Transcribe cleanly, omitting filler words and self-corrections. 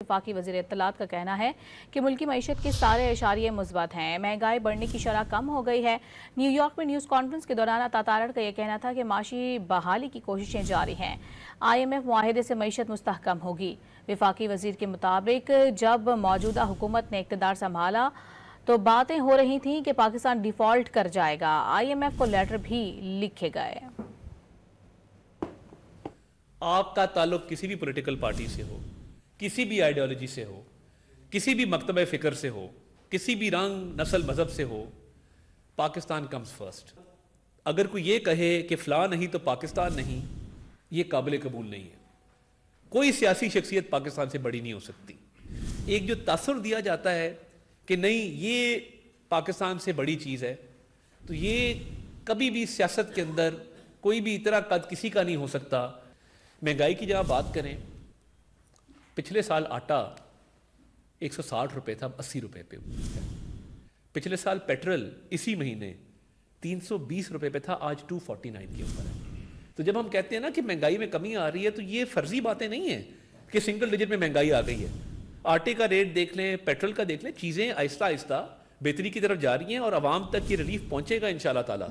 وفاقی وزیر اطلاعات کا کہنا ہے کہ ملکی معیشت کے سارے اشاریے مثبت ہیں، مہنگائی بڑھنے کی شرح کم ہو گئی ہے۔ نیو یارک میں نیوز کانفرنس کے دوران عطا تارڑ کا یہ کہنا تھا کہ معاشی بحالی کی کوششیں جاری ہیں۔ IMF معاہدے سے معیشت مستحکم ہوگی۔ وفاقی وزیر کے مطابق جب موجودہ حکومت نے اقتدار سنبھالا تو باتیں ہو رہی تھیں کہ پاکستان ڈیفالٹ کر جائے گا۔ IMF کو لیٹر بھی لکھے گئے۔ آپ کا تعلق کسی بھی پولیٹیکل پارٹی سے ہو، کسی بھی آئیڈیالوجی سے ہو، کسی بھی مکتبہ فکر سے ہو، کسی بھی رنگ نسل مذہب سے ہو، پاکستان کمز فرسٹ۔ اگر کوئی یہ کہے کہ فلاں نہیں تو پاکستان نہیں، یہ قابل قبول نہیں ہے۔ کوئی سیاسی شخصیت پاکستان سے بڑی نہیں ہو سکتی۔ ایک جو تاثر دیا جاتا ہے کہ نہیں یہ پاکستان سے بڑی چیز ہے، تو یہ کبھی بھی سیاست کے اندر کوئی بھی اتنا قد کسی کا نہیں ہو سکتا۔ مہنگائی کی جب آپ بات کریں، پچھلے سال آٹا 160 روپے تھا، اب 80 روپے پہ ہے۔ پچھلے سال پیٹرول اسی مہینے 320 روپے پہ تھا، آج 249 کے اوپر ہے۔ تو جب ہم کہتے ہیں نا کہ مہنگائی میں کمی آ رہی ہے، تو یہ فرضی باتیں نہیں ہیں کہ سنگل ڈیجٹ میں مہنگائی آ گئی ہے۔ آٹے کا ریٹ دیکھ لیں، پیٹرول کا دیکھ لیں، چیزیں آہستہ آہستہ بہتری کی طرف جا رہی ہیں اور عوام تک یہ ریلیف پہنچے گا انشاءاللہ تعالی۔